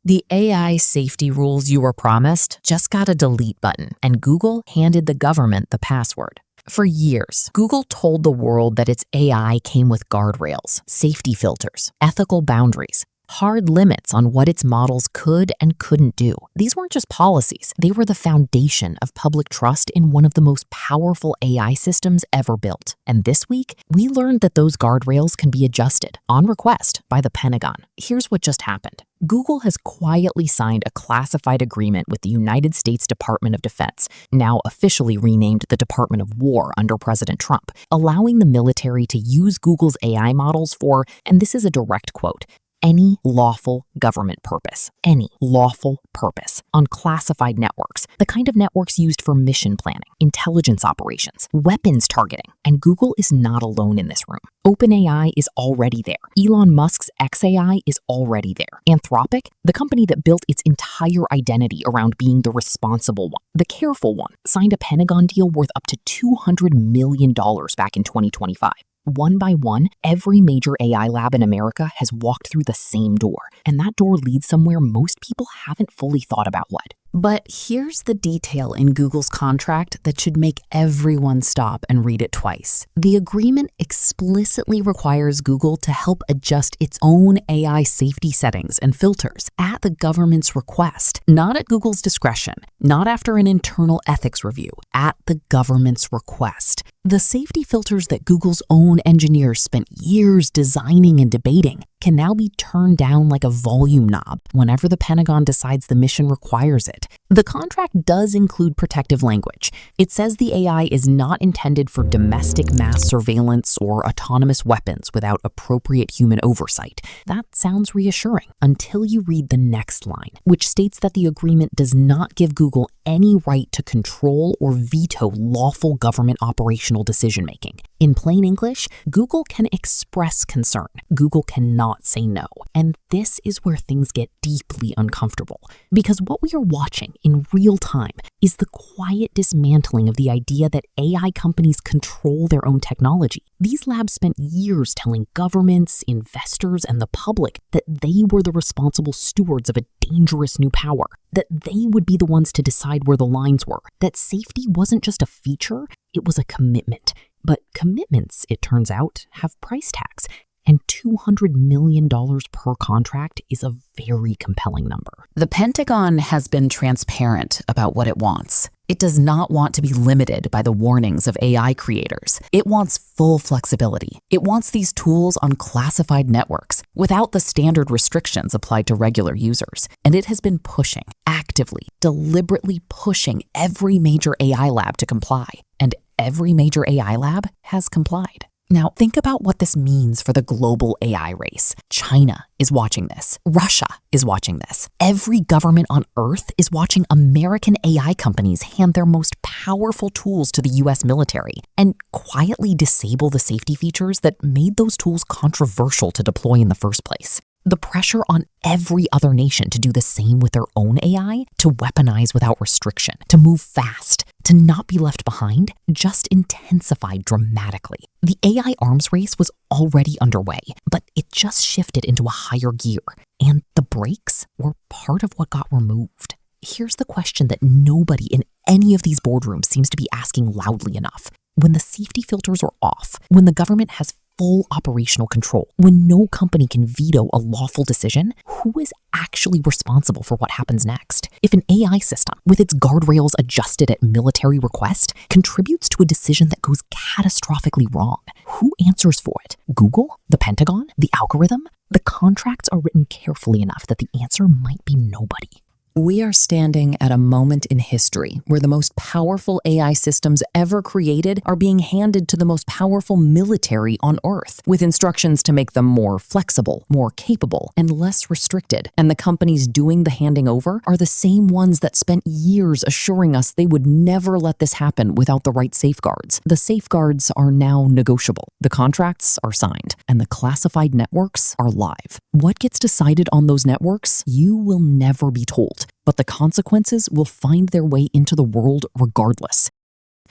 The AI safety rules you were promised just got a delete button, and Google handed the government the password. For years, Google told the world that its AI came with guardrails, safety filters, ethical boundaries, hard limits on what its models could and couldn't do. These weren't just policies, they were the foundation of public trust in one of the most powerful AI systems ever built. And this week, we learned that those guardrails can be adjusted, on request, by the Pentagon. Here's what just happened. Google has quietly signed a classified agreement with the United States Department of Defense, now officially renamed the Department of War under President Trump, allowing the military to use Google's AI models for, and this is a direct quote, any lawful government purpose, any lawful purpose, on classified networks, the kind of networks used for mission planning, intelligence operations, weapons targeting. And Google is not alone in this room. OpenAI is already there. Elon Musk's xAI is already there. Anthropic, the company that built its entire identity around being the responsible one, the careful one, signed a Pentagon deal worth up to $200 million back in 2025. One by one, every major AI lab in America has walked through the same door, and that door leads somewhere most people haven't fully thought about what. But here's the detail in Google's contract that should make everyone stop and read it twice. The agreement explicitly requires Google to help adjust its own AI safety settings and filters at the government's request, not at Google's discretion, not after an internal ethics review, at the government's request. The safety filters that Google's own engineers spent years designing and debating can now be turned down like a volume knob whenever the Pentagon decides the mission requires it. The contract does include protective language. It says the AI is not intended for domestic mass surveillance or autonomous weapons without appropriate human oversight. That sounds reassuring until you read the next line, which states that the agreement does not give Google any right to control or veto lawful government operational decision-making. In plain English, Google can express concern. Google cannot say no. And this is where things get deeply uncomfortable, because what we are watching in real time is the quiet dismantling of the idea that AI companies control their own technology. These labs spent years telling governments, investors, and the public that they were the responsible stewards of a dangerous new power, that they would be the ones to decide where the lines were, that safety wasn't just a feature, it was a commitment. But commitments, it turns out, have price tags, and $200 million per contract is a very compelling number. The Pentagon has been transparent about what it wants. It does not want to be limited by the warnings of AI creators. It wants full flexibility. It wants these tools on classified networks without the standard restrictions applied to regular users. And it has been pushing, actively, deliberately pushing every major AI lab to comply. And every major AI lab has complied. Now, think about what this means for the global AI race. China is watching this. Russia is watching this. Every government on Earth is watching American AI companies hand their most powerful tools to the US military and quietly disable the safety features that made those tools controversial to deploy in the first place. The pressure on every other nation to do the same with their own AI, to weaponize without restriction, to move fast, to not be left behind, just intensified dramatically. The AI arms race was already underway, but it just shifted into a higher gear, and the brakes were part of what got removed. Here's the question that nobody in any of these boardrooms seems to be asking loudly enough. When the safety filters are off, when the government has full operational control, when no company can veto a lawful decision, who is actually responsible for what happens next? If an AI system, with its guardrails adjusted at military request, contributes to a decision that goes catastrophically wrong, who answers for it? Google? The Pentagon? The algorithm? The contracts are written carefully enough that the answer might be nobody. We are standing at a moment in history where the most powerful AI systems ever created are being handed to the most powerful military on Earth, with instructions to make them more flexible, more capable, and less restricted. And the companies doing the handing over are the same ones that spent years assuring us they would never let this happen without the right safeguards. The safeguards are now negotiable. The contracts are signed, and the classified networks are live. What gets decided on those networks, you will never be told. But the consequences will find their way into the world regardless.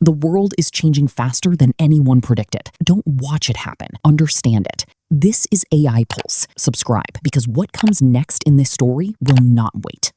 The world is changing faster than anyone predicted. Don't watch it happen. Understand it. This is AI Pulse. Subscribe, because what comes next in this story will not wait.